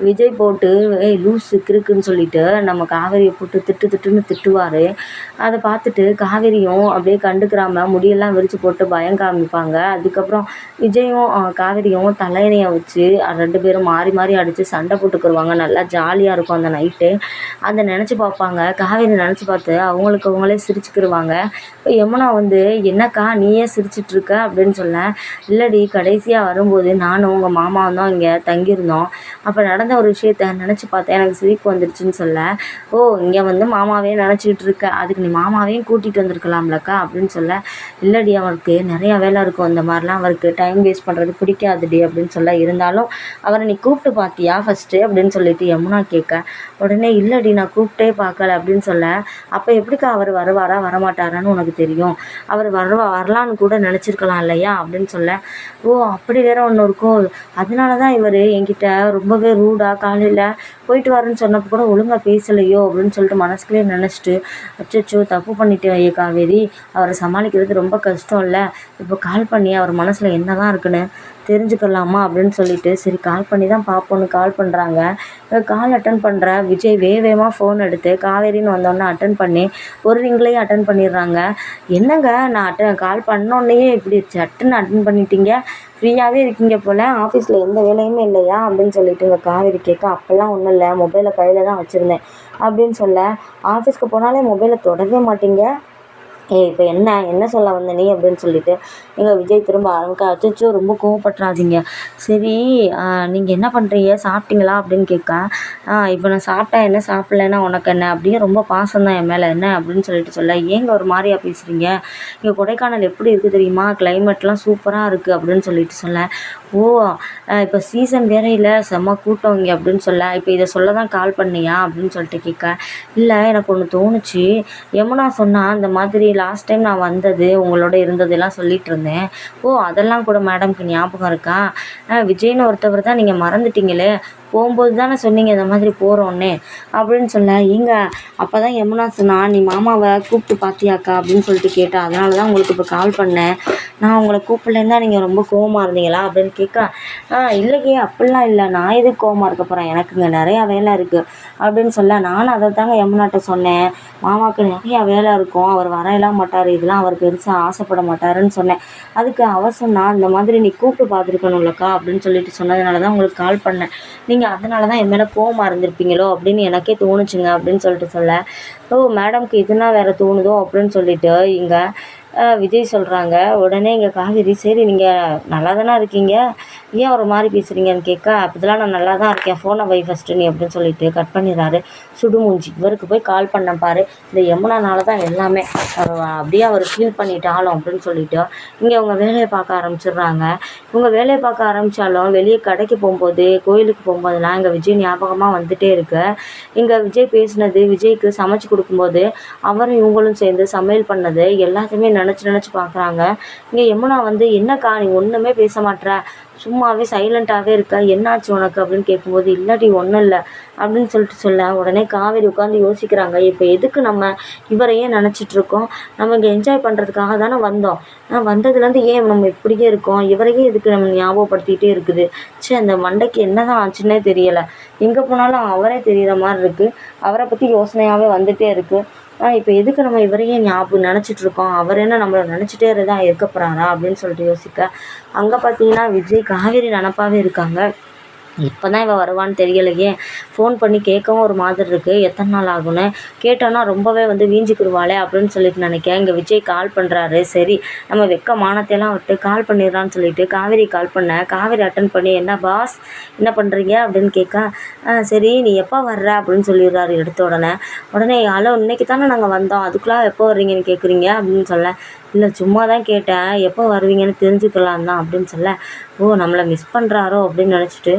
விஜய் போட்டு ஏய் லூஸு கிறுக்குன்னு சொல்லிட்டு நம்ம காவேரியை போட்டு திட்டுன்னு திட்டுவார். அதை பார்த்துட்டு காவேரியும் அப்படியே கண்டுக்கிறாமல் முடியெல்லாம் விரித்து போட்டு பயம் காமிப்பாங்க. அதுக்கப்புறம் விஜயும் காவேரியும் தலையணையை வச்சு 2 பேரும் மாறி மாறி அடித்து சண்டை போட்டுக்கிடுவாங்க. நல்லா ஜாலியாக இருக்கும் அந்த நைட்டு. அதை நினச்சி பார்ப்பாங்க. காவேரி நினச்சி பார்த்து அவங்களுக்கு அவங்களே சிரிச்சுக்கிடுவாங்க. இப்போ யமுனா வந்து என்னக்கா நீயே சிரிச்சிட்ருக்க அப்படின்னு சொல்ல, இல்லடி கடைசியாக வரும்போது நானும் உங்கள் மாமாவும் தான் இங்கே தங்கியிருந்தோம், அப்போ நடந்த ஒரு விஷயத்த நினச்சி பார்த்தேன், எனக்கு சிரிப்பு வந்துடுச்சுன்னு சொல்ல, ஓ இங்கே வந்து மாமாவே நினச்சிக்கிட்டு இருக்க, அதுக்கு நீ மாமாவையும் கூட்டிகிட்டு வந்திருக்கலாம்லக்கா அப்படின்னு சொல்ல, இல்லடி அவருக்கு நிறையா வேலை இருக்கும், இந்த மாதிரிலாம் அவருக்கு டைம் வேஸ்ட் பண்ணுறது பிடிக்காதுடி அப்படின்னு சொல்ல, இருந்தாலும் அவரை நீ கூப்பிட்டு பார்த்தியா ஃபஸ்ட்டு அப்படின்னு சொல்லிட்டு யமுனா கேட்க, உடனே இல்லடி நான் கூப்பிட்டே பார்க்கல அப்படின்னு சொல்ல, அப்போ எப்படிக்கா அவர் வருவாரா வரமாட்டாரான்னு உனக்கு தெரியும், அவர் வரலான்னு கூட நினச்சிருக்கலாம் இல்லையா அப்படின்னு சொல்ல, ஓ அப்படி வேற ஒன்று இருக்கும், அதனால தான் இவர் என்கிட்ட ரொம்பவே ரூடாக காலையில் போயிட்டு வரேன்னு சொன்னப்போ கூட ஒழுங்காக பேசலையோ அப்படின்னு சொல்லிட்டு மனசுக்குள்ளேயே நினச்சிட்டு, அச்சச்சோ தப்பு பண்ணிட்டேன் காவேரி, அவரை சமாளிக்கிறது ரொம்ப கஷ்டம் இல்லை, இப்போ கால் பண்ணி அவர் மனசில் என்ன தான் இருக்குன்னு தெரிஞ்சுக்கலாமா அப்படின்னு சொல்லிட்டு சரி கால் பண்ணி தான் பார்ப்போன்னு கால் பண்ணுறாங்க. கால் அட்டன் பண்ணுற விஜய் வேகமாக ஃபோன் எடுத்து காவேரின்னு வந்தோடனே அட்டன் பண்ணி ஒரு ரிங்லேயே அட்டன் பண்ணிடுறாங்க. என்னங்க நான் கால் பண்ணோடனே இப்படி சட்டுன்னு அட்டன் பண்ணிட்டீங்க, ஃப்ரீயாகவே இருக்கீங்க போல், ஆஃபீஸில் எந்த வேலையுமே இல்லையா அப்படின்னு சொல்லிட்டுங்க காவேரி கேட்க, அப்போல்லாம் ஒன்றும் இல்லை, மொபைலை கையில் தான் வச்சுருந்தேன் அப்படின்னு சொல்ல, ஆஃபீஸ்க்கு போனாலே மொபைலை தொடவே மாட்டீங்க, இப்போ என்ன சொல்ல வந்த நீ அப்படின்னு சொல்லிட்டு எங்கள் விஜய் திரும்ப ஆரம்பிக்க, அச்சச்சோ ரொம்ப கோவப்பட்டுறாதீங்க, சரி நீங்கள் என்ன பண்ணுறீங்க சாப்பிட்டீங்களா அப்படின்னு கேட்க, இப்போ நான் சாப்பிட்டேன் என்ன சாப்பிட்லன்னா உனக்கு என்ன, அப்படியே ரொம்ப பாசம் தான் என் மேலே என்ன அப்படின்னு சொல்லிட்டு சொல்ல, ஏங்க ஒரு மாதிரியா பேசுகிறீங்க, இங்கே கொடைக்கானல் எப்படி இருக்குது தெரியுமா, கிளைமேட்லாம் சூப்பராக இருக்குது அப்படின்னு சொல்லிட்டு சொல்ல, ஓ இப்போ சீசன் வேற இல்லை, செம்ம கூட்டம் இங்கே அப்படின்னு சொல்ல, இப்போ இதை சொல்ல தான் கால் பண்ணியா அப்படின்னு சொல்லிட்டு கேட்க, இல்லை எனக்கு ஒன்று தோணுச்சு, யமுனா சொன்னால் இந்த மாதிரி லாஸ்ட் டைம் நான் வந்தது உங்களோட இருந்ததெல்லாம் சொல்லிட்டு இருந்தேன், ஓ அதெல்லாம் கூட மேடம்க்கு ஞாபகம் இருக்கா, விஜய்னு ஒருத்தவர் தான் நீங்கள் மறந்துட்டீங்களே, போகும்போது தானே சொன்னீங்க இந்த மாதிரி போகிறோன்னே அப்படின்னு சொல்ல, ஏங்க அப்போ தான் யமுனா சொன்னா நீ மாமாவை கூப்பிட்டு பார்த்தியாக்கா அப்படின்னு சொல்லிட்டு கேட்டா, அதனால தான் உங்களுக்கு இப்போ கால் பண்ணேன், நான் உங்களை கூப்பிடலேருந்தா நீங்கள் ரொம்ப கோவமாக இருந்தீங்களா அப்படின்னு கேட்க, இல்லையே அப்படிலாம் இல்லை, நான் எதுக்கு கோவமாக இருக்க போகிறேன், எனக்குங்க நிறையா வேலை இருக்குது அப்படின்னு சொல்ல, நானும் அதை தாங்க யமுனாட்ட சொன்னேன், மாமாவுக்கு நிறையா வேலை இருக்கும், அவர் வரையலாம் மாட்டார், இதெல்லாம் அவர் பெருசாக ஆசைப்பட மாட்டாருன்னு சொன்னேன், அதுக்கு அவர் சொன்னா இந்த மாதிரி நீ கூப்பிட்டு பார்த்துருக்கணும்லக்கா அப்படின்னு சொல்லிட்டு சொன்னதுனால தான் உங்களுக்கு கால் பண்ணேன், நீங்கள் அதனால தான் என் மேலே கோவமாக இருந்திருப்பீங்களோ அப்படின்னு எனக்கே தோணுச்சுங்க அப்படின்னு சொல்லிட்டு சொல்ல, ஓ மேடம்க்கு இதுனா வேறு தோணுதோ அப்படின்னு சொல்லிட்டு இங்கே விஜய் சொல்கிறாங்க. உடனே இங்கே காவேரி, சரி நீங்கள் நல்லா தானே இருக்கீங்க, ஏன் ஒரு மாதிரி பேசுகிறீங்கன்னு கேட்க, அப்போதெல்லாம் நான் நல்லா தான் இருக்கேன், ஃபோனை வை ஃபஸ்ட்டு நீ அப்படின்னு சொல்லிட்டு கட் பண்ணிடுறாரு. சுடுமூஞ்சி இவருக்கு போய் கால் பண்ண பாரு, இந்த யமுனானால தான் எல்லாமே, அப்படியே அவர் ஃபீல் பண்ணிட்டாலும் அப்படின்னு சொல்லிட்டு இங்கே அவங்க வேலையை பார்க்க ஆரம்பிச்சிடுறாங்க. இவங்க வேலையை பார்க்க ஆரம்பித்தாலும் வெளியே கடைக்கு போகும்போது கோயிலுக்கு போகும்போதெல்லாம் இங்கே விஜய் ஞாபகமாக வந்துகிட்டே இருக்கு. இங்கே விஜய் பேசினது, விஜய்க்கு சமைச்சு கொடுக்கும்போது அவரும் இவங்களும் சேர்ந்து சமையல் பண்ணது எல்லாத்தையுமே நினச்சி பார்க்குறாங்க. இங்கே யமுனா வந்து, என்னக்கா நீ ஒன்றுமே பேச மாட்ற, சும்மாவே சைலண்ட்டாகவே இருக்க, என்னாச்சு உனக்கு அப்படின்னு கேட்கும்போது, இல்லாட்டி ஒன்றும் இல்லை அப்படின்னு சொல்லிட்டு சொல்ல, உடனே காவேரி உட்காந்து யோசிக்கிறாங்க, இப்போ எதுக்கு நம்ம இவரையே நினச்சிட்ருக்கோம், நம்ம இங்கே என்ஜாய் பண்ணுறதுக்காக தானே வந்தோம், வந்ததுலேருந்து ஏன் நம்ம இப்படியே இருக்கோம், இவரையே எதுக்கு நம்ம ஞாபகப்படுத்திகிட்டே இருக்குது, சரி அந்த மண்டைக்கு என்ன தான் ஆச்சுன்னே தெரியலை, எங்கே போனாலும் அவரே தெரிகிற மாதிரி இருக்குது, அவரை பற்றி யோசனையாகவே வந்துகிட்டே இருக்குது, இப்போ எதுக்கு நம்ம இவரையே ஞாபகம் நினச்சிட்ருக்கோம், அவர் என்ன நம்மளை நினச்சிட்டே தான் இருக்க போகிறாரா அப்படின்னு சொல்லிட்டு யோசிக்க, அங்கே பார்த்தீங்கன்னா விஜய் காவேரி நினப்பாவே இருக்காங்க. இப்போ தான் இவள் வருவான்னு தெரியலையே, ஃபோன் பண்ணி கேட்கவும் ஒரு மாதிரி இருக்குது, எத்தனை நாள் ஆகுன்னு கேட்டோன்னா ரொம்பவே வந்து வீஞ்சிக்கிடுவாளே அப்படின்னு சொல்லிட்டு நினைக்கிறேன். இங்கே விஜய் கால் பண்ணுறாரு, சரி நம்ம வெக்க மானத்தையெல்லாம் விட்டு கால் பண்ணிடுறான்னு சொல்லிட்டு காவேரி கால் பண்ணேன். காவேரி அட்டன் பண்ணி, என்ன பாஸ் என்ன பண்ணுறீங்க அப்படின்னு கேட்க, சரி நீ எப்போ வர்ற அப்படின்னு சொல்லிடுறாரு எடுத்த உடனே ஹலோ இன்றைக்கி தானே நாங்கள் வந்தோம், அதுக்குள்ளே எப்போ வர்றீங்கன்னு கேட்குறீங்க அப்படின்னு சொல்ல, இல்லை சும்மா தான் கேட்டேன், எப்போ வருவீங்கன்னு தெரிஞ்சுக்கலாம் தான் அப்படின்னு சொல்ல, ஓ நம்மளை மிஸ் பண்ணுறாரோ அப்படின்னு நினச்சிட்டு,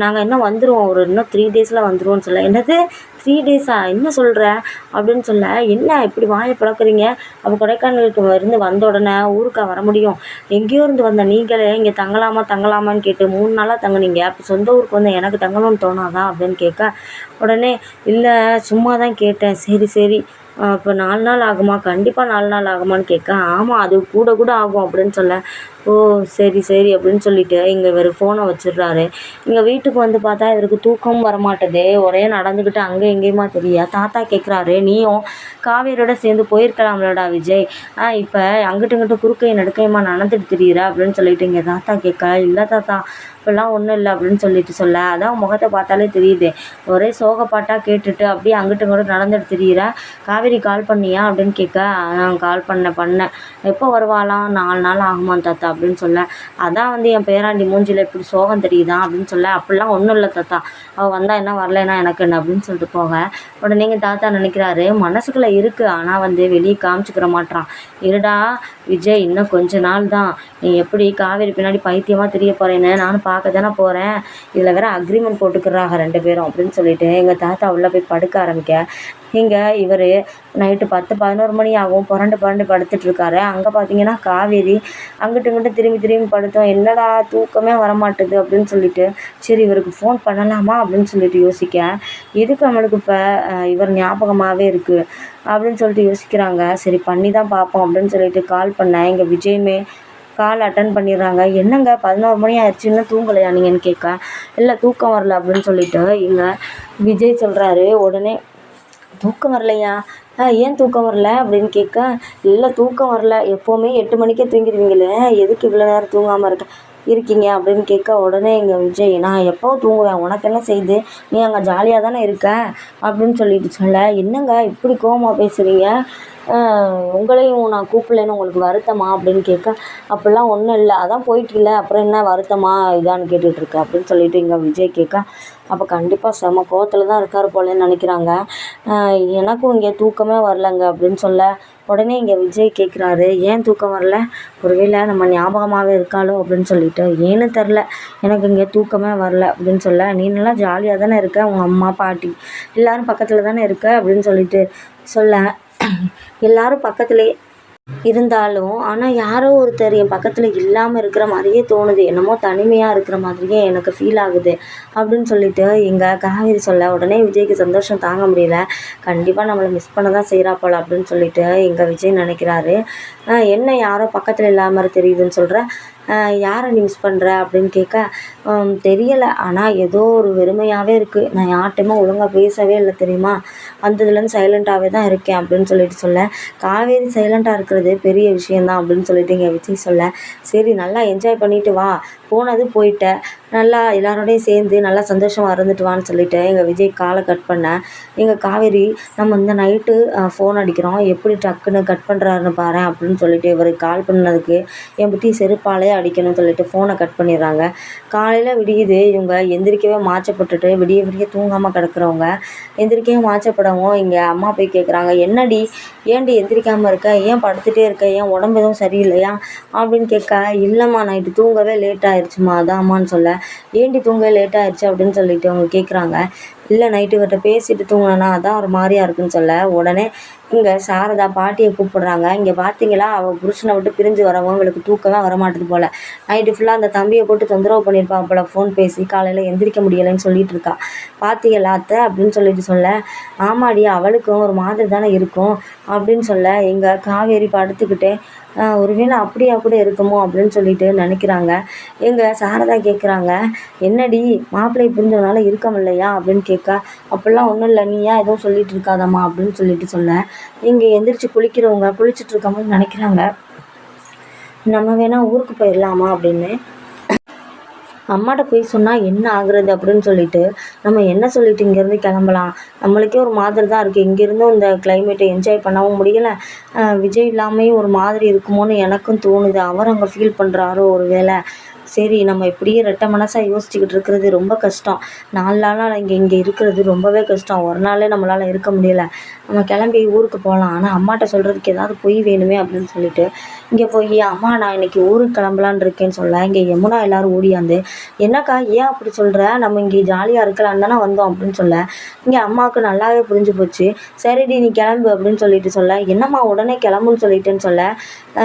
நாங்கள் இன்னும் வந்துடுவோம், இன்னும் 3 டேஸில் வந்துடுவோன்னு சொல்ல, என்னது 3 டேஸா என்ன சொல்கிற அப்படின்னு சொல்ல, என்ன இப்படி வாயை பிளக்குறீங்க, அப்போ கொடைக்கானலுக்கு இருந்து வந்த உடனே ஊருக்கா வர முடியும், எங்கேயோ இருந்து வந்த நீங்களே இங்கே தங்கலாமான்னு கேட்டு 3 நாளாக தங்குனீங்க, அப்போ சொந்த ஊருக்கு வந்து எனக்கு தங்கணும்னு தோணாதான் அப்படின்னு கேட்க, உடனே இல்லை சும்மா தான் கேட்டேன், சரி இப்போ 4 நாள் ஆகுமா, கண்டிப்பாக 4 நாள் ஆகுமான்னு கேட்க, ஆமாம் அது கூட ஆகும் அப்படின்னு சொல்ல, ஓ சரி அப்படின்னு சொல்லிட்டு இங்கே இவர் ஃபோனை வச்சிடுறாரு. இங்கே வீட்டுக்கு வந்து பார்த்தா இவருக்கு தூக்கமும் வரமாட்டுது, ஒரே நடந்துக்கிட்டு அங்கே எங்கேயுமா தாத்தா கேட்குறாரு, நீயும் காவேரியோட சேர்ந்து போயிருக்கலாம்லடா விஜய், இப்போ அங்கிட்டு இங்கிட்டு குறுக்கையும் நடுக்கையுமா நடந்துட்டு திரியிற அப்படின்னு சொல்லிட்டு இங்கே தாத்தா கேட்க, இல்லை தாத்தா இப்போல்லாம் ஒன்றும் இல்லை அப்படின்னு சொல்லிட்டு சொல்ல, அதான் முகத்தை பார்த்தாலே தெரியுது, ஒரே சோகப்பாட்டாக கேட்டுட்டு அப்படியே அங்கிட்டு இங்கிட்டு நடந்துட்டு திரியிற, காவேரி கால் பண்ணியா அப்படின்னு கேட்க, நான் கால் பண்ணேன், எப்போ வருவாளாம், 4 நாள் ஆகுமான் தாத்தா அப்படின்னு சொல்ல, அதான் வந்து என் பேராண்டி மூஞ்சியில் இப்படி சோகம் தெரியுதான் அப்படின்னு சொல்ல, அப்படிலாம் ஒன்றும் இல்லை தாத்தா, அவள் வந்தால் என்ன வரலைன்னா எனக்கு என்ன அப்படின்னு சொல்லிட்டு போக, உடனே எங்கள் தாத்தா நினைக்கிறாரு மனசுக்குள்ளே இருக்குது, ஆனால் வந்து வெளியே காமிச்சிக்கிற மாட்டான், இருடா விஜய் இன்னும் கொஞ்ச நாள் தான், நீ எப்படி காவேரி பின்னாடி பைத்தியமாக தெரிய போகிறேன்னு நானும் பார்க்க தானே போகிறேன், இதில் வேற அக்ரிமெண்ட் போட்டுக்கிறாங்க 2 பேரும் அப்படின்னு சொல்லிட்டு எங்கள் தாத்தா உள்ளே போய் படுக்க ஆரம்பிக்க, இங்கே இவர் நைட்டு 10, 11 மணி ஆகும். புரண்டு புரண்டு படுத்துட்ருக்காரு. அங்கே பார்த்தீங்கன்னா காவேரி அங்கிட்டு இங்கிட்டு திரும்பி திரும்பி படுத்தோம். என்னடா தூக்கமே வரமாட்டுது அப்படின்னு சொல்லிட்டு, சரி இவருக்கு ஃபோன் பண்ணலாமா அப்படின்னு சொல்லிட்டு யோசிக்க, எதுக்கு நம்மளுக்கு இப்போ இவர் ஞாபகமாகவே இருக்குது அப்படின்னு சொல்லிட்டு யோசிக்கிறாங்க. சரி பண்ணி தான் பார்ப்போம் அப்படின்னு சொல்லிட்டு கால் பண்ணேன். எங்கள் விஜயுமே கால் அட்டன் பண்ணிடுறாங்க. என்னங்க 11 மணி ஆயிடுச்சு, இன்னும் தூங்கலையா நீங்கன்னு கேட்க, இல்லை தூக்கம் வரல அப்படின்னு சொல்லிட்டு இங்கே விஜய் சொல்கிறாரு. உடனே தூக்கம் வரலையா? ஏன் தூக்கம் வரல அப்படின்னு கேட்க, இல்லை தூக்கம் வரல, எப்போவுமே 8 மணிக்கே தூங்கிடுவீங்களே, எதுக்கு இவ்வளோ நேரம் தூங்காமல் இருக்கீங்க அப்படின்னு கேட்க, உடனே எங்கள் விஜய், நான் எப்போவும் தூங்குவேன், உனக்கு என்ன செய்யுது, நீ அங்கே ஜாலியாக தானே இருக்க அப்படின்னு சொல்லிட்டு சொல்ல, என்னங்க இப்படி கோவமாக பேசுகிறீங்க, உங்களையும் நான் கூப்பிடலன்னு உங்களுக்கு வருத்தமா அப்படின்னு கேட்க, அப்படிலாம் ஒன்றும் இல்லை, அதான் போயிட்டில்ல அப்புறம் என்ன வருத்தமா இதான்னு கேட்டுட்ருக்க அப்படின்னு சொல்லிட்டு இங்கே விஜய் கேட்க, அப்போ கண்டிப்பாக செம கோவத்தில் தான் இருக்கார் போலன்னு நினைக்கிறாங்க. எனக்கும் இங்கே தூக்கமே வரலங்க அப்படின்னு சொல்ல, உடனே இங்கே விஜய் கேட்குறாரு, ஏன் தூக்கம் வரல, ஒருவேளை நம்ம ஞாபகமாகவே இருக்காளோ அப்படின்னு சொல்லிட்டு, ஏன்னு தெரில எனக்கு இங்கே தூக்கமே வரல அப்படின்னு சொல்ல, நீ நல்லா ஜாலியாக தானே இருக்க, உங்கள் அம்மா பாட்டி எல்லோரும் பக்கத்தில் தானே இருக்க அப்படின்னு சொல்லிட்டு சொல்ல, எல்லாரும் பக்கத்துலேயே இருந்தாலும் ஆனால் யாரோ ஒருத்தர் என் பக்கத்தில் இல்லாமல் இருக்கிற மாதிரியே தோணுது, என்னமோ தனிமையாக இருக்கிற மாதிரியே எனக்கு ஃபீல் ஆகுது அப்படின்னு சொல்லிட்டு எங்கள் காவேரி சொல்ல, உடனே விஜய்க்கு சந்தோஷம் தாங்க முடியல. கண்டிப்பாக நம்மளை மிஸ் பண்ண தான் செய்கிறா போல அப்படின்னு சொல்லிட்டு எங்கள் விஜய் நினைக்கிறாரு. என்ன யாரோ பக்கத்தில் இல்லாமல் மாதிரி தெரியுதுன்னு சொல்கிற, யாரை நீ மிஸ் பண்ணுற அப்படின்னு கேட்க, தெரியலை, ஆனால் ஏதோ ஒரு வெறுமையாகவே இருக்குது, நான் யார்கிட்டையுமே ஒழுங்காக பேசவே இல்லை தெரியுமா, வந்ததுலேருந்து சைலண்ட்டாகவே தான் இருக்கேன் அப்படின்னு சொல்லிட்டு சொல்ல, காவேரி சைலண்ட்டாக இருக்கிறது பெரிய விஷயந்தான் அப்படின்னு சொல்லிட்டு இங்கே விஜய் சொல்ல, சரி நல்லா என்ஜாய் பண்ணிட்டு வா, போனது போயிட்ட, நல்லா எல்லாரோடையும் சேர்ந்து நல்லா சந்தோஷமாக இருந்துட்டு வான்னு சொல்லிட்டு எங்கள் விஜய் காலை கட் பண்ண, எங்கள் காவேரி, நம்ம இந்த நைட்டு ஃபோன் அடிக்கிறோம், எப்படி டக்குன்னு கட் பண்ணுறாருன்னு பாரேன் அப்படின்னு சொல்லிட்டு இவருக்கு கால் பண்ணதுக்கு என் பற்றி செருப்பாலே அடிக்கணும்னு சொல்லிட்டு ஃபோனை கட் பண்ணிடுறாங்க. காலையில் விடியுது, இவங்க எந்திரிக்கவே மாச்சப்பட்டுட்டு விடிய விடிய தூங்காமல் கிடக்குறவங்க எந்திரிக்கவே மாச்சப்படவும் இங்கே அம்மா போய் கேட்குறாங்க, என்னடி ஏன்டி எந்திரிக்காமல் இருக்க, ஏன் படுத்துகிட்டே இருக்க, ஏன் உடம்பு எதுவும் சரியில்லையா அப்படின்னு கேட்க, இல்லைம்மா நைட்டு தூங்கவே லேட் ஆயிடுச்சுமா அதாம்மான்னு சொல்ல, ஏன்டி தூங்க லேட் ஆயிடுச்சு அப்படின்னு சொல்லிட்டு அவங்க கேட்குறாங்க. இல்லை நைட்டு இவர்கிட்ட பேசிட்டு தூங்கினேன்னா அதான் ஒரு மாதிரியா இருக்குன்னு சொல்ல, உடனே இங்கே சாரதா பாட்டியை கூப்பிடுறாங்க. இங்கே பார்த்தீங்களா, அவள் புருஷனை விட்டு பிரிஞ்சு வரவும் இவளுக்கு தூக்கமே வரமாட்டுது போல், நைட்டு ஃபுல்லாக அந்த தம்பியை போட்டு தொந்தரவு பண்ணியிருப்பா போல், ஃபோன் பேசி காலையில் எந்திரிக்க முடியலைன்னு சொல்லிட்டு இருக்கா, பார்த்தீங்களா அத்தை அப்படின்னு சொல்லிட்டு சொல்ல, ஆமாடி அவளுக்கும் ஒரு மாதிரி தானே இருக்கும் அப்படின்னு சொல்ல, எங்கள் காவேரி படுத்துக்கிட்டே ஒருவேளை அப்படியா கூட இருக்குமோ அப்படின்னு சொல்லிட்டு நினைக்கிறாங்க. எங்கள் சாரதா கேட்குறாங்க, என்னடி மாப்பிள்ளை புரிஞ்சதுனால இருக்க முடியலையா அப்படின்னு கேட்க, அப்படிலாம் ஒன்றும் இல்லை, நீ ஏன் எதுவும் சொல்லிட்டு இருக்காதம்மா அப்படின்னு சொல்லிட்டு சொல்ல, இங்கே எந்திரிச்சு குளிக்கிறவங்க குளிச்சுட்டு இருக்கும்போது நினைக்கிறாங்க, நம்ம வேணால் ஊருக்கு போயிடலாமா அப்படின்னு. அம்மாட்ட போய் சொன்னால் என்ன ஆகுறது அப்படின்னு சொல்லிட்டு, நம்ம என்ன சொல்லிட்டு இங்கேருந்து கிளம்பலாம், நம்மளுக்கே ஒரு மாதிரி தான் இருக்குது, இங்கேருந்தும் இந்த கிளைமேட்டை என்ஜாய் பண்ணவும் முடியலை, விஜய் இல்லாமையும் ஒரு மாதிரி இருக்குமோன்னு எனக்கும் தோணுது, அவர் அங்கே ஃபீல் பண்ணுறாரோ ஒரு வேளை, சரி நம்ம இப்படியே ரெட்டை மனசாக யோசிச்சுக்கிட்டு இருக்கிறது ரொம்ப கஷ்டம், 4 நாளாக இங்கே இங்கே இருக்கிறது ரொம்பவே கஷ்டம், ஒரு நாளே நம்மளால் இருக்க முடியலை, நம்ம கிளம்பி ஊருக்கு போகலாம், ஆனால் அம்மாட்ட சொல்கிறதுக்கு ஏதாவது பொய் வேணுமே அப்படின்னு சொல்லிட்டு இங்கே போய், அம்மா நான் இன்றைக்கி ஊருக்கு கிளம்பலான்னு இருக்கேன்னு சொல்ல, இங்கே யமுனா எல்லோரும் ஓடியாந்து, என்னக்கா ஏன் அப்படி சொல்கிற, நம்ம இங்கே ஜாலியாக இருக்கலான்னு தானே வந்தோம் அப்படின்னு சொல்ல, இங்கே அம்மாவுக்கு நல்லாவே புரிஞ்சு போச்சு, சரிடி நீ கிளம்பு அப்படின்னு சொல்லிட்டு சொல்ல, என்னம்மா உடனே கிளம்புன்னு சொல்லிட்டேன்னு சொல்ல,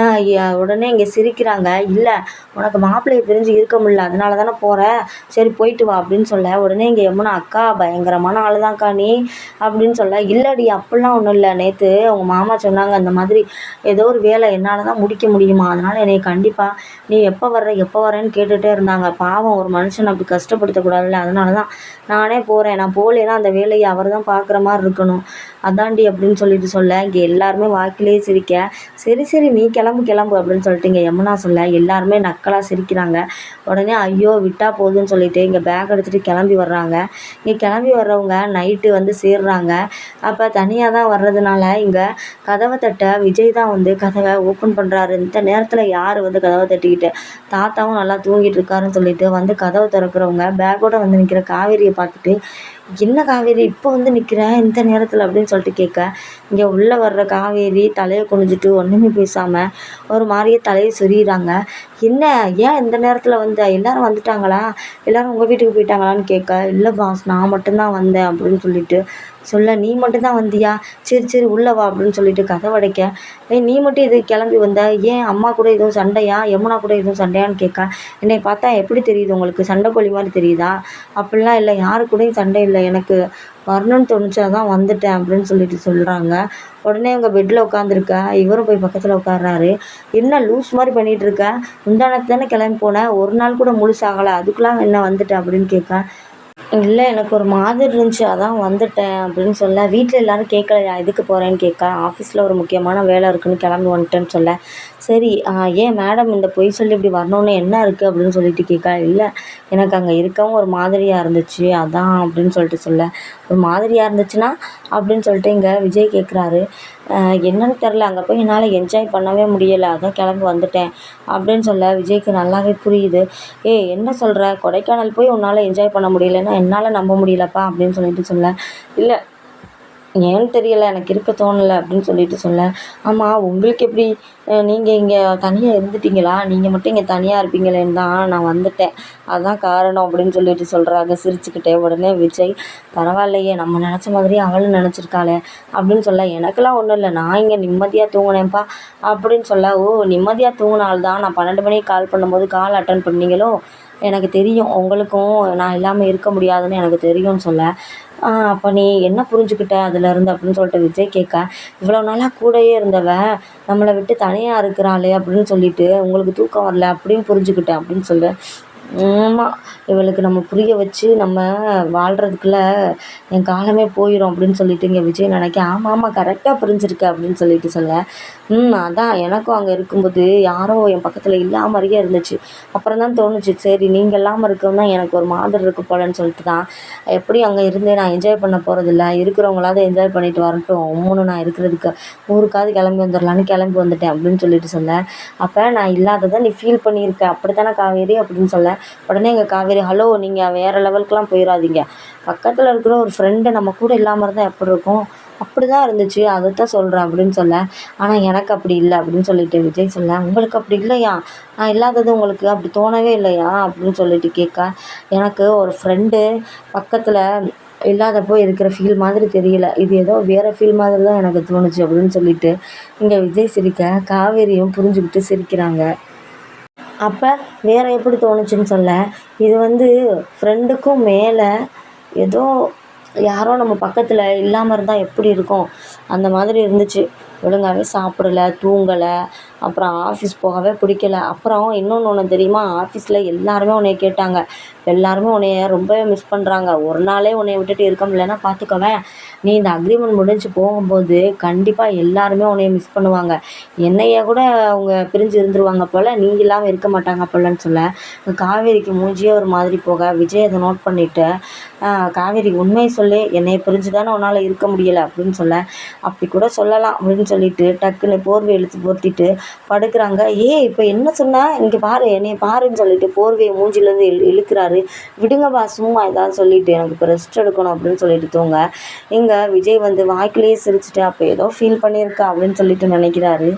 உடனே இங்கே சிரிக்கிறாங்க, இல்லை உனக்கு மாப்பிள்ளையை பிரிஞ்சு இருக்க முடியல அதனால தானே போகிற, சரி போயிட்டு வா அப்படின்னு சொல்ல, உடனே இங்கே யமுனா, அக்கா பயங்கரமான ஆள் தான்க்கா நீ அப்படின்னு சொல்ல, இல்லடி அப்படிலாம் ஒன்றும் இல்லை, நேற்று அவங்க மாமா சொன்னாங்க அந்த மாதிரி ஏதோ ஒரு வேலை என்னால் தான் முடிக்க முடியுமா, அதனால் என்னை கண்டிப்பாக நீ எப்போ வரேன்னு கேட்டுகிட்டே இருந்தாங்க, பாவம் ஒரு மனுஷன் அப்படி கஷ்டப்படுத்தக்கூடாதுல்ல, அதனால தான் நானே போகிறேன், நான் போகலேன்னா அந்த வேலையை அவர் தான் பார்க்குற மாதிரி இருக்கணும், அதாண்டி அப்படின்னு சொல்லிட்டு சொல்ல, இங்கே எல்லாருமே வாக்கிலேயே சிரிக்க, சரி சரி நீ கிளம்பு அப்படின்னு சொல்லிட்டு இங்கே யமுனா சொல்ல, எல்லாருமே நக்கலாக சிரிக்கிறாங்க. உடனே ஐயோ விட்டா போதுன்னு சொல்லிட்டு இங்கே பேக் எடுத்துகிட்டு கிளம்பி வர்றாங்க. இங்கே கிளம்பி வர்றவங்க நைட்டு வந்து சேர்றாங்க. அப்போ தனியாக தான் வர்றதுனால இங்கே கதவை தட்ட விஜய் தான் வந்து கதவை ஓப்பன் பண்ணுறாரு. இந்த நேரத்தில் யார் வந்து கதவை தட்டிக்கிட்டு, தாத்தாவும் நல்லா தூங்கிட்டு இருக்காருன்னு சொல்லிட்டு வந்து கதவை திறக்கிறவங்க பேக்கோடு வந்து நிற்கிற காவேரியை பார்த்துட்டு, "என்ன காவேரி இப்போ வந்து நிற்கிற இந்த நேரத்தில்?" அப்படின்னு சொல்லிட்டு கேட்க, இங்கே உள்ளே வர்ற காவேரி தலையை குனிஞ்சிட்டு ஒன்றுமே பேசாமல் ஒரு மாதிரியே தலையை சொறியிறாங்க. "என்ன, ஏன் இந்த நேரத்தில் வந்த? எல்லாரும் வந்துட்டாங்களா? எல்லாரும் உங்கள் வீட்டுக்கு போயிட்டாங்களான்னு?" கேட்க, "இல்லை பாஸ், நான் மட்டும்தான் வந்தேன்" அப்படின்னு சொல்லிட்டு சொல்ல, "நீ மட்டும்தான் வந்தியா? சரி சரி உள்ளே வா" அப்படின்னு சொல்லிட்டு கதவடைக்க, "ஏய், நீ மட்டும் எதுக்கு கிளம்பி வந்த? ஏன் அம்மா கூட எதுவும் சண்டையா? யமுனா கூட எதுவும் சண்டையான்னு?" கேட்க, "என்னை பார்த்தா எப்படி தெரியுது உங்களுக்கு? சண்டைக்கோழி மாதிரி தெரியுதா?" "அப்படிலாம் இல்லை, யாரு கூடயும் சண்டை இல்லை, எனக்கு வரணும்னு தோணுச்சு, அதான் வந்துட்டேன்" அப்படின்னு சொல்லிட்டு சொல்கிறாங்க. உடனே அவங்க பெட்டில் உட்காந்துருக்க, இவரும் போய் பக்கத்தில் உட்கார்றாரு. "என்ன லூஸ் மாதிரி பண்ணிகிட்டு இருக்க? முந்தா நேத்து தானே கிளம்பி போன, ஒரு நாள் கூட முழுசாகலை, அதுக்குலாம் என்ன வந்துட்ட?" அப்படின்னு கேட்க, "இல்லை, எனக்கு ஒரு மாதிரி இருந்துச்சு, அதான் வந்துட்டேன்" அப்படின்னு சொல்ல, "வீட்டில் எல்லாரும் கேட்கலையா எதுக்கு போகிறேன்னு?" கேட்க, "ஆஃபீஸில் ஒரு முக்கியமான வேலை இருக்குன்னு கிளம்பி வந்துட்டேன்னு" சொல்ல, "சரி, ஏன் மேடம் இந்த பொய் சொல்லி இப்படி வரணும்னு என்ன இருக்குது?" அப்படின்னு சொல்லிட்டு கேட்க, "இல்லை, எனக்கு அங்கே இருக்கவும் ஒரு மாதிரியாக இருந்துச்சு, அதான்" அப்படின்னு சொல்லிட்டு சொல்ல, "ஒரு மாதிரியாக இருந்துச்சுன்னா?" அப்படின்னு சொல்லிட்டு இங்கே விஜய் கேட்குறாரு. என்னன்னு தெரில, அங்கே போய் என்னால் என்ஜாய் பண்ணவே முடியலை, அதான் கிளம்பி வந்துட்டேன்" அப்படின்னு சொல்ல, விஜய்க்கு நல்லாவே புரியுது. "ஏய், என்ன சொல்கிற? கொடைக்கானல் போய் உன்னால் என்ஜாய் பண்ண முடியலைன்னா என்னால் நம்ப முடியலப்பா" அப்படின்னு சொல்லிட்டு சொல்ல, "இல்லை, ஏன்னு தெரியல, எனக்கு இருக்க தோணலை" அப்படின்னு சொல்லிட்டு சொல்ல, "ஆமாம், உங்களுக்கு எப்படி? நீங்கள் இங்கே தனியாக இருந்துட்டீங்களா? நீங்கள் மட்டும் இங்கே தனியாக இருப்பீங்களேன்னு தான் நான் வந்துட்டேன், அதான் காரணம்" அப்படின்னு சொல்லிட்டு சொல்கிறாங்க சிரிச்சுக்கிட்டே. உடனே விஜய், "பரவாயில்லையே, நம்ம நினச்ச மாதிரி அவளும் நினச்சிருக்காளே" அப்படின்னு சொல்ல, "எனக்கெல்லாம் ஒன்றும் இல்லை, நான் இங்கே நிம்மதியாக தூங்கினேன்ப்பா" அப்படின்னு சொல்ல, "ஓ, நிம்மதியாக தூங்கின ஆள் தான் நான் 12 மணிக்கு கால் பண்ணும்போது கால் அட்டன் பண்ணீங்களோ? எனக்கு தெரியும், உங்களுக்கும் நான் இல்லாமல் இருக்க முடியாதுன்னு எனக்கு தெரியும்னு" சொல்ல, "அப்போ நீ என்ன புரிஞ்சுக்கிட்ட அதுலேருந்து?" அப்படின்னு சொல்லிட்டு விஜய் கேட்க, "இவ்வளோ நாளாக கூடயே இருந்தவ நம்மளை விட்டு தனியாக இருக்கிறாளே அப்படின்னு சொல்லிட்டு உங்களுக்கு தூக்கம் வரல அப்படின்னு புரிஞ்சுக்கிட்டேன்" அப்படின்னு சொல்ல, "ஆமா, இவளுக்கு நம்ம புரிய வச்சு நம்ம வாழ்கிறதுக்குள்ள என் காலமே போயிடும்" அப்படின்னு சொல்லிட்டு இங்கே விஜய் நினைக்க, "ஆமாம் ஆமாம், கரெக்டாக புரிஞ்சிருக்க" அப்படின்னு சொல்லிட்டு சொல்ல, அதான் எனக்கும் அங்கே இருக்கும்போது யாரோ என் பக்கத்தில் இல்லாம மாரியே இருந்துச்சு. அப்புறம் தான் தோணுச்சு, சரி நீங்கள் இல்லாமல் இருக்கவும் தான் எனக்கு ஒரு மாதிரி இருக்கு போலன்னு சொல்லிட்டு தான், எப்படியும் அங்கே இருந்து நான் என்ஜாய் பண்ண போகிறதில்ல, இருக்கிறவங்களாவது என்ஜாய் பண்ணிட்டு வரட்டும், உம்முன்னு நான் இருக்கிறதுக்கு ஊருக்காவது கிளம்பி வந்துடலான்னு கிளம்பி வந்துட்டேன்" அப்படின்னு சொல்லிட்டு சொல்ல, "அப்போ நான் இல்லாததை நீ ஃபீல் பண்ணியிருக்க, அப்படித்தானே காவேரி?" அப்படின்னு சொல்ல, உடனே எங்கள் காவேரி, "ஹலோ, நீங்கள் வேறு லெவலுக்குலாம் போயிடாதீங்க, பக்கத்தில் இருக்கிற ஒரு ஃப்ரெண்டு நம்ம கூட இல்லாமல் இருந்தால் எப்படி இருக்கும்? அப்படி தான் இருந்துச்சு, அதைத்தான் சொல்கிறேன்" அப்படின்னு சொல்ல, "ஆனால் எனக்கு அப்படி இல்லை" அப்படின்னு சொல்லிட்டு விஜய் சொல்ல, "உங்களுக்கு அப்படி இல்லையா? நான் இல்லாதது உங்களுக்கு அப்படி தோணவே இல்லையா?" அப்படின்னு சொல்லிட்டு கேட்க, "எனக்கு ஒரு ஃப்ரெண்டு பக்கத்தில் இல்லாதப்போ இருக்கிற ஃபீல் மாதிரி தெரியல, இது ஏதோ வேறு ஃபீல் மாதிரி தான் எனக்கு தோணுச்சு" அப்படின்னு சொல்லிட்டு இங்கே விஜய் சிரிக்க, காவேரியும் புரிஞ்சுக்கிட்டு சிரிக்கிறாங்க. "அப்போ வேறு எப்படி தோணுச்சுன்னு சொல்ல, இது வந்து ஃப்ரெண்டுக்கும் மேலே ஏதோ யாரோ நம்ம பக்கத்தில் இல்லாமல் இருந்தால் எப்படி இருக்கும், அந்த மாதிரி இருந்துச்சு. ஒழுங்காவே சாப்பிடல, தூங்கலை, அப்புறம் ஆஃபீஸ் போகவே பிடிக்கல. அப்புறம் இன்னொன்று ஒன்று தெரியுமா? ஆஃபீஸில் எல்லாருமே உன்னைய கேட்டாங்க, எல்லாருமே உன்னைய ரொம்பவே மிஸ் பண்ணுறாங்க, ஒரு நாளே உன்னைய விட்டுட்டு இருக்க முடியலன்னா பார்த்துக்கோவேன், நீ இந்த அக்ரிமெண்ட் முடிஞ்சு போகும்போது கண்டிப்பாக எல்லாருமே உன்னைய மிஸ் பண்ணுவாங்க, என்னைய கூட அவங்க பிரிஞ்சு இருந்துருவாங்க போல், நீ இல்லாமல் இருக்க மாட்டாங்க போலன்னு சொல்ல, காவேரிக்கு மூஞ்சியே ஒரு மாதிரி போக, விஜய் அதை நோட் பண்ணிவிட்டு, "காவேரி, உண்மையை சொல்லு, என்னைய பிரிஞ்சு தானே உன்னால் இருக்க முடியலை" அப்படின்னு சொல்ல, "அப்படி கூட சொல்லலாம்" அப்படின்னு சொல்லிட்டு டக்குன்னு போர்வை இழுத்து போர்த்திட்டு படுக்கிறாங்க. "ஏய், இப்போ என்ன சொன்ன? இங்கே பாரு, என்னைய பாருன்னு" சொல்லிட்டு போர்வையை மூஞ்சிலேருந்து இழுக்கிறாரு. "விடுங்கப்பா, சும்மா ஏதாவது சொல்லிட்டு, எனக்கு இப்போ ரெஸ்ட் எடுக்கணும்" அப்படின்னு சொல்லிட்டு தூங்க, இங்கே விஜய் வந்து வாய்க்குள்ளேயே சிரிச்சுட்டு, "அப்போ ஏதோ ஃபீல் பண்ணியிருக்கா" அப்படின்னு சொல்லிட்டு நினைக்கிறாரு.